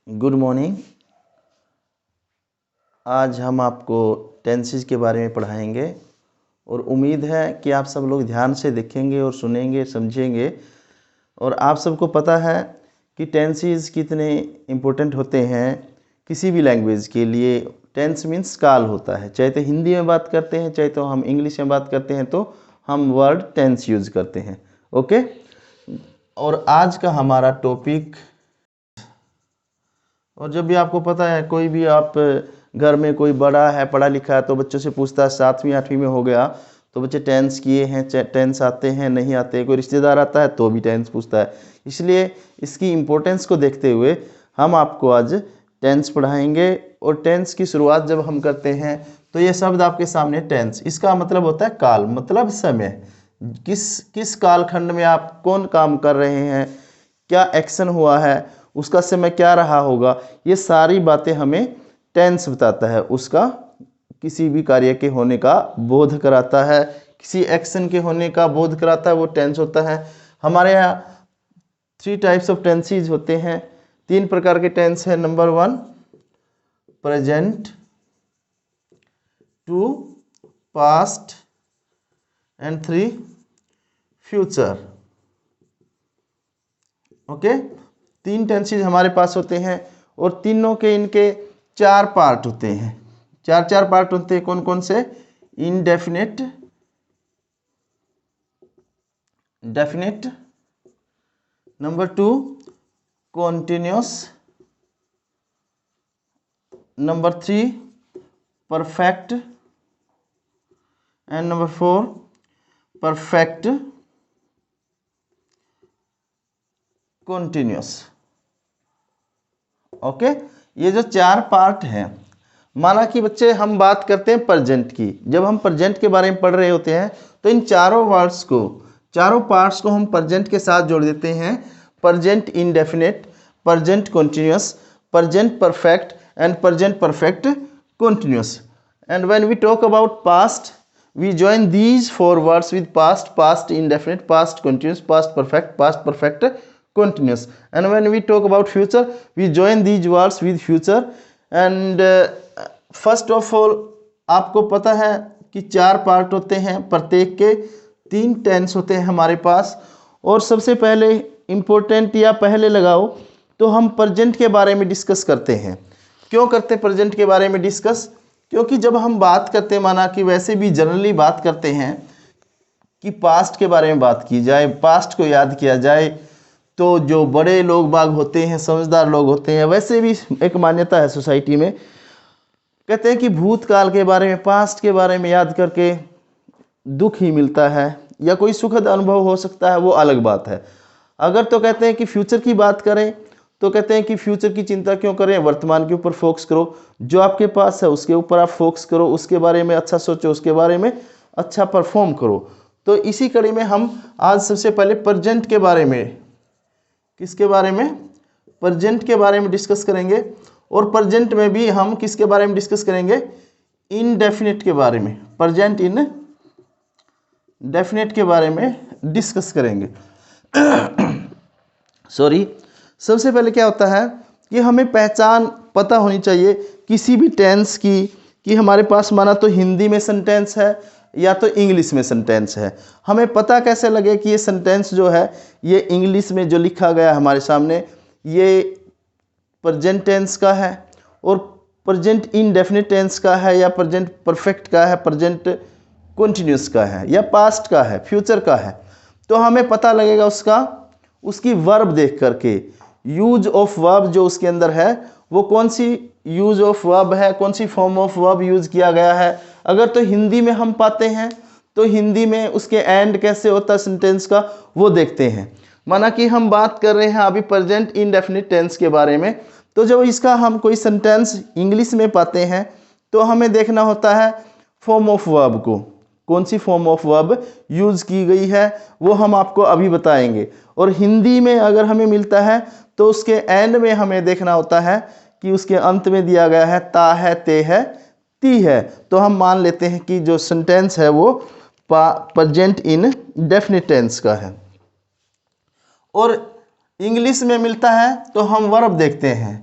Good morning. आज हम आपको टेंसेस के बारे में पढ़ाएंगे और उम्मीद है कि आप सब लोग ध्यान से देखेंगे और सुनेंगे, समझेंगे। और आप सबको पता है कि टेंसेस कितने इम्पोर्टेंट होते हैं किसी भी लैंग्वेज के लिए। टेंस मीन्स काल होता है, चाहे तो हिंदी में बात करते हैं, चाहे तो हम इंग्लिश में बात करते हैं, तो हम वर्ड टेंस यूज़ करते हैं। ओके। और आज का हमारा टॉपिक, और जब भी आपको पता है कोई भी आप घर में कोई बड़ा है, पढ़ा लिखा है, तो बच्चों से पूछता है 7वीं 8वीं में हो गया तो बच्चे टेंस किए हैं, टेंस आते हैं नहीं आते। कोई रिश्तेदार आता है तो भी टेंस पूछता है। इसलिए इसकी इम्पोर्टेंस को देखते हुए हम आपको आज टेंस पढ़ाएंगे। और टेंस की शुरुआत जब हम करते हैं तो ये शब्द आपके सामने टेंस, इसका मतलब होता है काल, मतलब समय। किस कालखंड में आप कौन काम कर रहे हैं, क्या एक्शन हुआ है, उसका समय क्या रहा होगा, ये सारी बातें हमें टेंस बताता है। उसका किसी भी कार्य के होने का बोध कराता है, किसी एक्शन के होने का बोध कराता है, वो टेंस होता है। हमारे यहाँ 3 टाइप्स ऑफ टेंसेज होते हैं, 3 प्रकार के टेंस है। Number 1 present, 2 past and 3 future. Okay, 3 tenses हमारे पास होते हैं और तीनों के इनके 4 पार्ट होते हैं। 4 पार्ट होते हैं। कौन कौन से? Indefinite, definite, number 2 continuous, number 3 perfect and number 4 perfect continuous. Okay, ये जो 4 पार्ट हैं, माना कि बच्चे हम बात करते हैं प्रेजेंट की। जब हम प्रेजेंट के बारे में पढ़ रहे होते हैं तो इन चारों वर्ड्स को, चारों पार्ट्स को हम प्रेजेंट के साथ जोड़ देते हैं। Present indefinite, present continuous, present perfect and present perfect continuous. And when we talk about past, we join these 4 words with past, past indefinite, past continuous, past perfect continuous. And when we talk about future, we join these words with future. And first of all, आपको पता है कि 4 part होते हैं, प्रत्येक के 3 tense होते हैं हमारे पास। और सबसे पहले इम्पोर्टेंट, या पहले लगाओ तो हम प्रेजेंट के बारे में डिस्कस करते हैं। क्यों करते हैं प्रेजेंट के बारे में डिस्कस? क्योंकि जब हम बात करते हैं, माना कि वैसे भी जनरली बात करते हैं कि पास्ट के बारे में बात की जाए, पास्ट को याद किया जाए, तो जो बड़े लोग बाग होते हैं, समझदार लोग होते हैं, वैसे भी एक मान्यता है सोसाइटी में, कहते हैं कि भूतकाल के बारे में, पास्ट के बारे में याद करके दुख ही मिलता है, या कोई सुखद अनुभव हो सकता है, वो अलग बात है। अगर तो कहते हैं कि फ्यूचर की बात करें तो कहते हैं कि फ्यूचर की चिंता क्यों करें, वर्तमान के ऊपर फोकस करो, जो आपके पास है उसके ऊपर आप फोकस करो, उसके बारे में अच्छा सोचो, उसके बारे में अच्छा परफॉर्म करो। तो इसी कड़ी में हम आज सबसे पहले प्रेजेंट के बारे में, किसके बारे में? प्रेजेंट के बारे में डिस्कस करेंगे। और प्रेजेंट में भी हम किसके बारे में डिस्कस करेंगे? इनडेफिनेट के बारे में, प्रेजेंट इन डेफिनेट के बारे में डिस्कस करेंगे। सॉरी, सबसे पहले क्या होता है कि हमें पहचान पता होनी चाहिए किसी भी टेंस की, कि हमारे पास माना तो हिंदी में सेंटेंस है या तो इंग्लिश में सेंटेंस है। हमें पता कैसे लगे कि ये सेंटेंस जो है ये इंग्लिश में जो लिखा गया हमारे सामने ये प्रेजेंट टेंस का है, और प्रेजेंट इंडेफिनिट टेंस का है, या प्रेजेंट परफेक्ट का है, प्रेजेंट कंटिन्यूस का है, या पास्ट का है, फ्यूचर का है। तो हमें पता लगेगा उसकी वर्ब देख करके, यूज ऑफ वर्ब जो उसके अंदर है वो कौन सी यूज ऑफ वर्ब है, कौन सी फॉर्म ऑफ वर्ब यूज किया गया है। अगर तो हिंदी में हम पाते हैं तो हिंदी में उसके एंड कैसे होता है सेंटेंस का, वो देखते हैं। माना कि हम बात कर रहे हैं अभी प्रेजेंट इंडेफिनिट टेंस के बारे में, तो जब इसका हम कोई सेंटेंस इंग्लिश में पाते हैं तो हमें देखना होता है फॉर्म ऑफ वर्ब को, कौन सी फॉर्म ऑफ वर्ब यूज की गई है, वो हम आपको अभी बताएंगे। और हिंदी में अगर हमें मिलता है तो उसके एंड में हमें देखना होता है कि उसके अंत में दिया गया है ता है, ते है, ती है। तो हम मान लेते हैं कि जो सेंटेंस है वो प्रेजेंट इन डेफिनिट टेंस का है। और इंग्लिश में मिलता है तो हम वर्ब देखते हैं,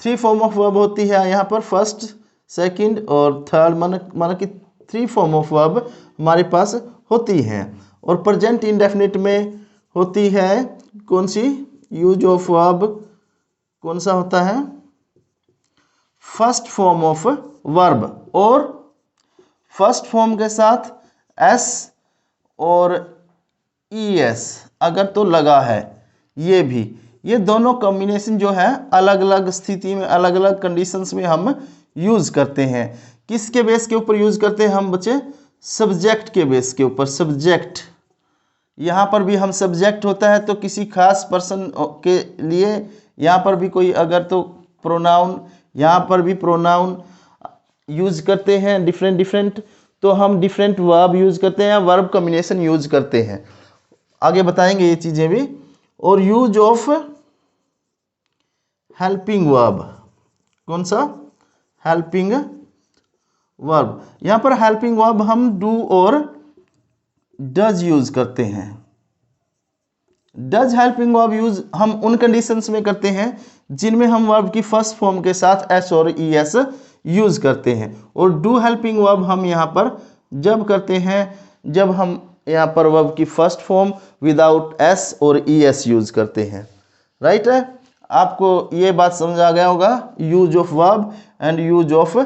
3 फॉर्म ऑफ वर्ब होती है यहाँ पर, फर्स्ट, सेकंड और थर्ड, माना कि 3 फॉर्म ऑफ वर्ब हमारे पास होती हैं। और प्रेजेंट इंडेफिनिट में होती है कौन सी, यूज ऑफ वर्ब कौन सा होता है, फर्स्ट फॉर्म ऑफ वर्ब, और फर्स्ट फॉर्म के साथ एस और ईएस अगर तो लगा है, ये दोनों कॉम्बिनेशन जो है अलग अलग स्थिति में, अलग अलग कंडीशंस में हम यूज करते हैं। किसके बेस के ऊपर यूज करते हैं हम बच्चे, सब्जेक्ट के बेस के ऊपर। सब्जेक्ट, यहाँ पर भी हम सब्जेक्ट होता है तो किसी खास पर्सन के लिए, यहाँ पर भी कोई अगर तो प्रोनाउन, यहाँ पर भी प्रोनाउन यूज करते हैं डिफरेंट, तो हम डिफरेंट वर्ब यूज करते हैं, वर्ब कॉम्बिनेशन यूज करते हैं, आगे बताएंगे ये चीजें भी। और यूज ऑफ हेल्पिंग वर्ब, कौन सा, हेल्पिंग वर्ब। यहाँ पर हेल्पिंग वर्ब हम डू और डज यूज करते हैं। डज हेल्पिंग वर्ब यूज हम उन कंडीशंस में करते हैं जिनमें हम वर्ब की फर्स्ट फॉर्म के साथ एस और ई एस यूज करते हैं। और डू हेल्पिंग वर्ब हम यहाँ पर जब करते हैं जब हम यहाँ पर वर्ब की फर्स्ट फॉर्म विदाउट एस और ई एस यूज करते हैं। राइट है, आपको ये बात समझ आ गया होगा, use of verb and use of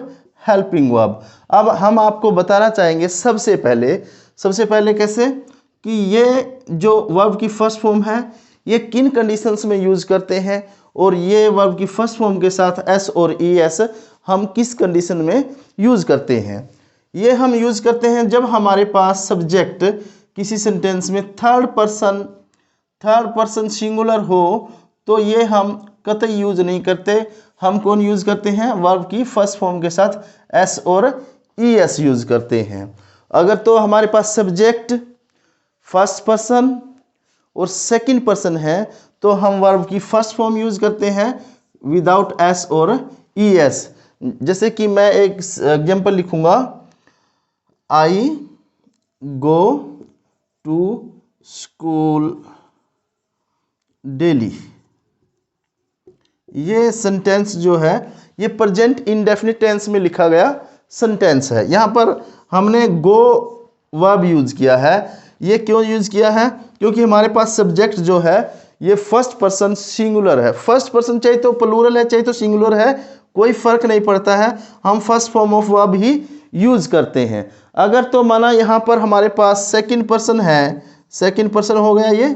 helping verb. अब हम आपको बताना चाहेंगे सबसे पहले कैसे कि ये जो वर्ब की फर्स्ट फॉर्म है ये किन कंडीशंस में यूज करते हैं, और ये वर्ब की फर्स्ट फॉर्म के साथ एस और ई एस हम किस कंडीशन में यूज करते हैं। ये हम यूज करते हैं जब हमारे पास सब्जेक्ट किसी सेंटेंस में थर्ड पर्सन सिंगुलर हो, तो ये हम कतई यूज नहीं करते। हम कौन यूज करते हैं, वर्ब की फर्स्ट फॉर्म के साथ एस और ई एस यूज करते हैं। अगर तो हमारे पास सब्जेक्ट फर्स्ट पर्सन और सेकंड पर्सन है तो हम वर्ब की फर्स्ट फॉर्म यूज करते हैं विदाउट एस और ई एस। जैसे कि मैं एक एग्जांपल लिखूंगा, आई गो टू स्कूल डेली। ये सेंटेंस जो है ये प्रेजेंट इंडेफिनिट टेंस में लिखा गया सेंटेंस है। यहाँ पर हमने गो वर्ब यूज किया है। ये क्यों यूज किया है, क्योंकि हमारे पास सब्जेक्ट जो है ये फर्स्ट पर्सन सिंगुलर है। फर्स्ट पर्सन चाहे तो प्लूरल है चाहे तो सिंगुलर है, कोई फर्क नहीं पड़ता है, हम first form of verb he use करते हैं। अगर तो माना यहाँ पर हमारे पास सेकंड पर्सन है, सेकंड पर्सन हो गया, ये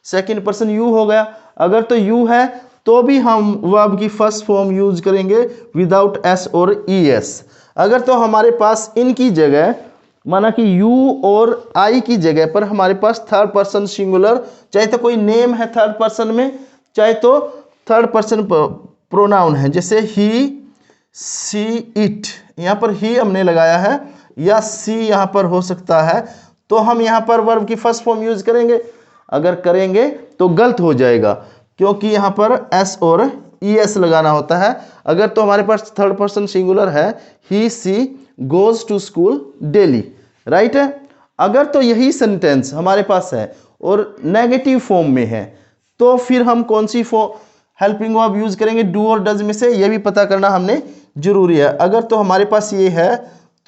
सेकंड पर्सन यू हो गया। अगर तो यू है तो भी हम वर्ब की फर्स्ट फॉर्म यूज करेंगे विदाउट एस और ई एस। अगर तो हमारे पास इनकी जगह माना कि यू और आई की जगह पर हमारे पास थर्ड पर्सन सिंगुलर, चाहे तो कोई नेम है थर्ड पर्सन में, चाहे तो थर्ड पर्सन प्रोनाउन है, जैसे ही, सी, इट, यहाँ पर ही हमने लगाया है या सी यहाँ पर हो सकता है, तो हम यहाँ पर वर्ब की फर्स्ट फॉर्म यूज करेंगे। अगर करेंगे तो गलत हो जाएगा क्योंकि यहाँ पर एस और ई एस लगाना होता है। अगर तो हमारे पास थर्ड पर्सन सिंगुलर है, he, she goes to school daily, right है। अगर तो यही सेंटेंस हमारे पास है और नेगेटिव फॉर्म में है तो फिर हम कौन सी हेल्पिंग वर्ब यूज करेंगे, डू और डज में से, ये भी पता करना हमने जरूरी है। अगर तो हमारे पास ये है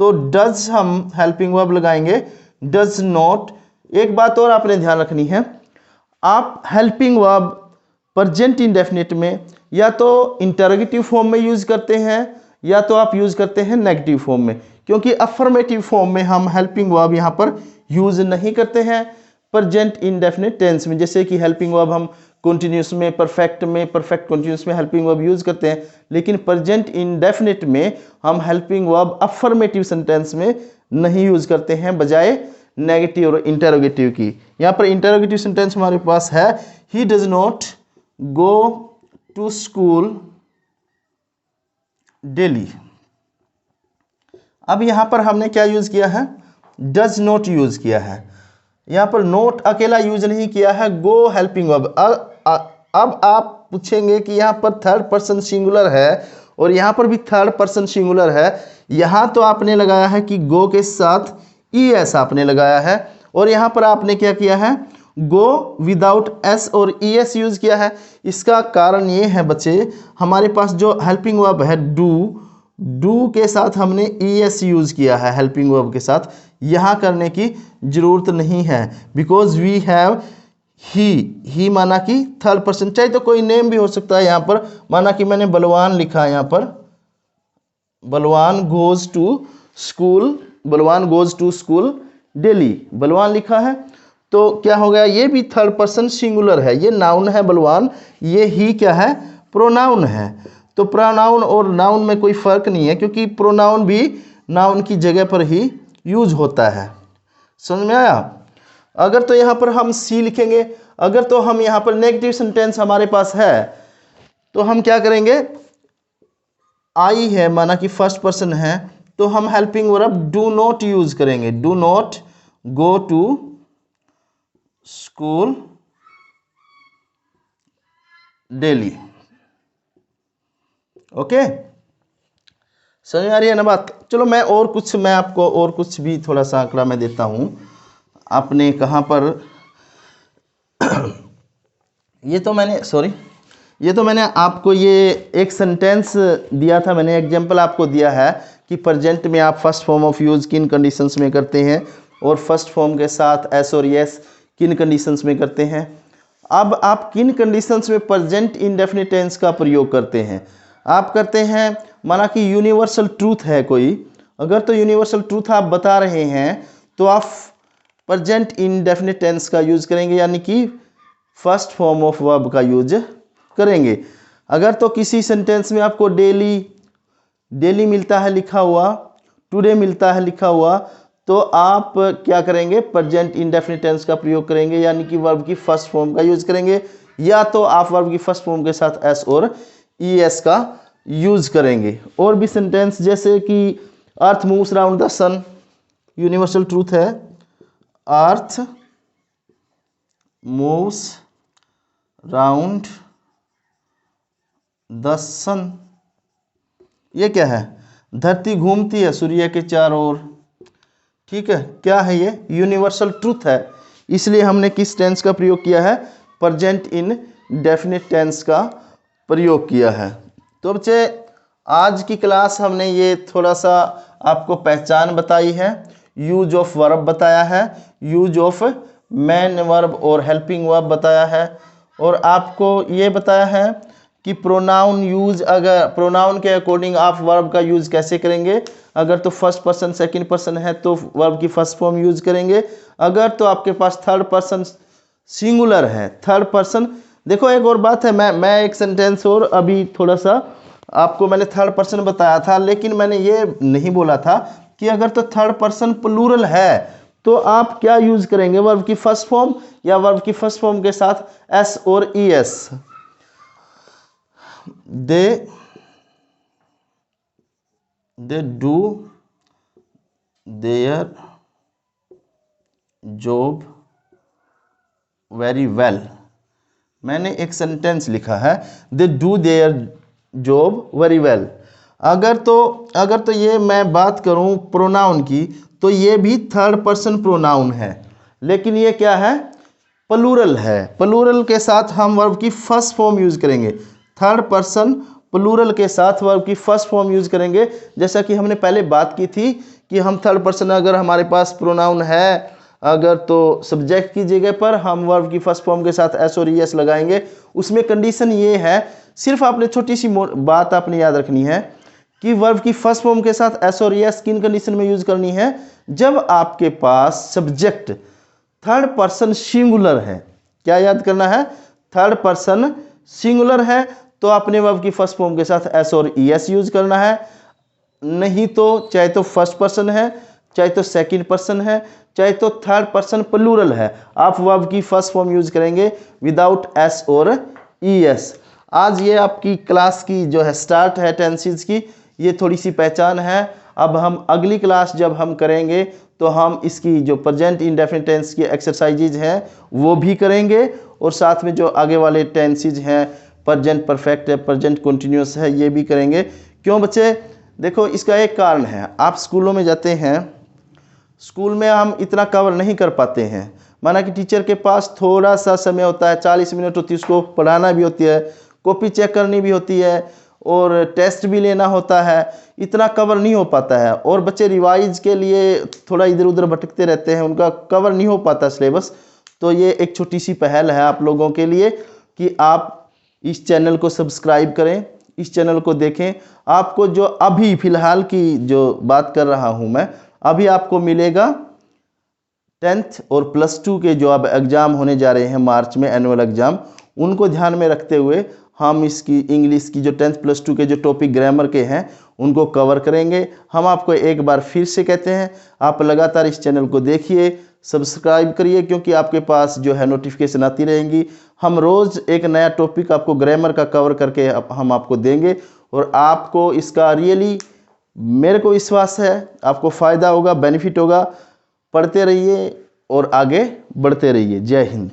तो डज हम हेल्पिंग वर्ब लगाएंगे, डज नॉट। एक बात और आपने ध्यान रखनी है, आप हेल्पिंग वर्ब प्रेजेंट इंडेफिनिट में या तो इंटरोगेटिव फॉर्म में यूज करते हैं या तो आप यूज करते हैं नेगेटिव फॉर्म में, क्योंकि अफर्मेटिव फॉर्म में हम हेल्पिंग वर्ब यहाँ पर यूज नहीं करते हैं प्रेजेंट इंडेफिनिट टेंस में। जैसे कि हेल्पिंग वर्ब हम कंटिन्यूस में, परफेक्ट कंटिन्यूस में हेल्पिंग वर्ब यूज करते हैं, लेकिन प्रेजेंट इंडेफिनिट में हम हेल्पिंग वर्ब अफर्मेटिव सेंटेंस में नहीं यूज करते हैं, बजाय नेगेटिव और इंटरोगेटिव की। यहाँ पर इंटरोगेटिव सेंटेंस हमारे पास है, he does not go to school daily. अब यहाँ पर हमने क्या यूज किया है, डज नॉट यूज किया है। यहाँ पर नोट अकेला यूज नहीं किया है, गो हेल्पिंग वर्ब। अब आप पूछेंगे कि यहाँ पर थर्ड पर्सन सिंगुलर है और यहाँ पर भी थर्ड पर्सन सिंगुलर है, यहाँ तो आपने लगाया है कि गो के साथ ई एस आपने लगाया है, और यहाँ पर आपने क्या किया है, गो विदाउट एस और ई एस यूज़ किया है? इसका कारण ये है बच्चे, हमारे पास जो हेल्पिंग वर्ब है डू के साथ हमने ई एस यूज़ किया है हेल्पिंग वर्ब के साथ। यहाँ करने की ज़रूरत नहीं है, बिकॉज वी हैव ही माना कि थर्ड पर्सन, चाहे तो कोई नेम भी हो सकता है। यहाँ पर माना कि मैंने बलवान लिखा है, यहाँ पर बलवान गोज़ टू स्कूल, बलवान गोज़ टू स्कूल डेली, बलवान लिखा है, तो क्या हो गया, ये भी थर्ड पर्सन सिंगुलर है, ये नाउन है बलवान, ये ही क्या है, प्रोनाउन है। तो प्रोनाउन और नाउन में कोई फ़र्क नहीं है, क्योंकि प्रोनाउन भी नाउन की जगह पर ही यूज होता है। समझ में आया? अगर तो यहाँ पर हम सी लिखेंगे, अगर तो हम यहाँ पर नेगेटिव सेंटेंस हमारे पास है, तो हम क्या करेंगे, आई है माना कि फर्स्ट पर्सन है, तो हम helping verb do not use करेंगे, do not go to school daily. Okay, समझ आ रही है ना बात? चलो मैं आपको और कुछ भी थोड़ा सा आंकड़ा मैं देता हूं। आपने कहां पर ये तो मैंने आपको ये एक सेंटेंस दिया था, मैंने एग्जांपल आपको दिया है कि प्रेजेंट में आप फर्स्ट फॉर्म ऑफ यूज किन कंडीशंस में करते हैं और फर्स्ट फॉर्म के साथ एस और यस किन कंडीशंस में करते हैं। अब आप किन कंडीशंस में प्रेजेंट इंडेफिनिट टेंस का प्रयोग करते हैं? आप करते हैं, माना कि यूनिवर्सल ट्रूथ है कोई, अगर तो यूनिवर्सल ट्रूथ आप बता रहे हैं तो आप प्रेजेंट इंडेफिनिट टेंस का यूज करेंगे, यानी कि फर्स्ट फॉर्म ऑफ वर्ब का यूज करेंगे। अगर तो किसी सेंटेंस में आपको डेली मिलता है लिखा हुआ, टुडे मिलता है लिखा हुआ, तो आप क्या करेंगे, प्रेजेंट इंडेफिनिट टेंस का प्रयोग करेंगे, यानी कि वर्ब की फर्स्ट फॉर्म का यूज करेंगे, या तो आप वर्ब की फर्स्ट फॉर्म के साथ एस और ई एस का यूज करेंगे। और भी सेंटेंस जैसे कि earth moves round the sun, universal truth है, earth moves round the sun, ये क्या है, धरती घूमती है सूर्य के चारों ओर। ठीक है, क्या है ये, यूनिवर्सल ट्रूथ है, इसलिए हमने किस टेंस का प्रयोग किया है, प्रेजेंट इन डेफिनिट टेंस का प्रयोग किया है। तो बच्चे आज की क्लास हमने ये थोड़ा सा आपको पहचान बताई है, यूज ऑफ वर्ब बताया है, यूज ऑफ मेन वर्ब और हेल्पिंग वर्ब बताया है, और आपको ये बताया है कि प्रोनाउन यूज, अगर प्रोनाउन के अकॉर्डिंग आप वर्ब का यूज कैसे करेंगे। अगर तो फर्स्ट पर्सन सेकंड पर्सन है तो वर्ब की फर्स्ट फॉर्म यूज करेंगे, अगर तो आपके पास थर्ड पर्सन सिंगुलर है, थर्ड पर्सन। देखो एक और बात है, मैं एक सेंटेंस और अभी थोड़ा सा आपको मैंने थर्ड पर्सन बताया था, लेकिन मैंने ये नहीं बोला था कि अगर तो थर्ड पर्सन प्लूरल है तो आप क्या यूज करेंगे, वर्ब की फर्स्ट फॉर्म या वर्ब की फर्स्ट फॉर्म के साथ एस और E S. They do their job very well, मैंने एक सेंटेंस लिखा है, they do their job very well. अगर तो ये मैं बात करूं प्रोनाउन की, तो ये भी थर्ड पर्सन प्रोनाउन है, लेकिन ये क्या है, प्लूरल है। प्लूरल के साथ हम वर्ब की फर्स्ट फॉर्म यूज करेंगे, थर्ड पर्सन प्लूरल के साथ वर्ब की फर्स्ट फॉर्म यूज करेंगे। जैसा कि हमने पहले बात की थी कि हम थर्ड पर्सन अगर हमारे पास प्रोनाउन है, अगर तो सब्जेक्ट की जगह पर हम वर्ब की फर्स्ट फॉर्म के साथ एस और ई एस लगाएंगे। उसमें कंडीशन ये है, सिर्फ आपने छोटी सी बात आपने याद रखनी है कि वर्ब की फर्स्ट फॉर्म के साथ एस और ई एस किन कंडीशन में यूज करनी है, जब आपके पास सब्जेक्ट थर्ड पर्सन सिंगुलर है। क्या याद करना है, थर्ड पर्सन सिंगुलर है तो आपने वर्ब की फर्स्ट फॉर्म के साथ एस और ई एस यूज करना है, नहीं तो चाहे तो फर्स्ट पर्सन है, चाहे तो सेकंड पर्सन है, चाहे तो थर्ड पर्सन प्लूरल है, आप वर्ब की फर्स्ट फॉर्म यूज करेंगे विदाउट एस और ई एस। आज ये आपकी क्लास की जो है स्टार्ट है टेंसेस की, ये थोड़ी सी पहचान है। अब हम अगली क्लास जब हम करेंगे तो हम इसकी जो प्रेजेंट इंडेफिनिट टेंस की एक्सरसाइजेज हैं वो भी करेंगे, और साथ में जो आगे वाले टेंसेज हैं, प्रेजेंट परफेक्ट है, प्रेजेंट कंटिन्यूअस है, ये भी करेंगे। क्यों बच्चे, देखो इसका एक कारण है, आप स्कूलों में जाते हैं, स्कूल में हम इतना कवर नहीं कर पाते हैं। माना कि टीचर के पास थोड़ा सा समय होता है, 40 मिनट होती है, उसको पढ़ाना भी होती है, कॉपी चेक करनी भी होती है और टेस्ट भी लेना होता है, इतना कवर नहीं हो पाता है। और बच्चे रिवाइज के लिए थोड़ा इधर उधर भटकते रहते हैं, उनका कवर नहीं हो पाता सिलेबस। तो ये एक छोटी सी पहल है आप लोगों के लिए कि आप इस चैनल को सब्सक्राइब करें, इस चैनल को देखें। आपको जो अभी फ़िलहाल की जो बात कर रहा हूँ मैं, अभी आपको मिलेगा 10th और +2 के जो अब एग्ज़ाम होने जा रहे हैं मार्च में, एनुअल एग्ज़ाम, उनको ध्यान में रखते हुए हम इसकी इंग्लिश की जो 10th +2 के जो टॉपिक ग्रामर के हैं उनको कवर करेंगे। हम आपको एक बार फिर से कहते हैं, आप लगातार इस चैनल को देखिए, सब्सक्राइब करिए, क्योंकि आपके पास जो है नोटिफिकेशन आती रहेंगी। हम रोज़ एक नया टॉपिक आपको ग्रामर का कवर करके हम आपको देंगे और आपको इसका रियली, मेरे को विश्वास है, आपको फ़ायदा होगा, बेनिफिट होगा। पढ़ते रहिए और आगे बढ़ते रहिए। जय हिंद।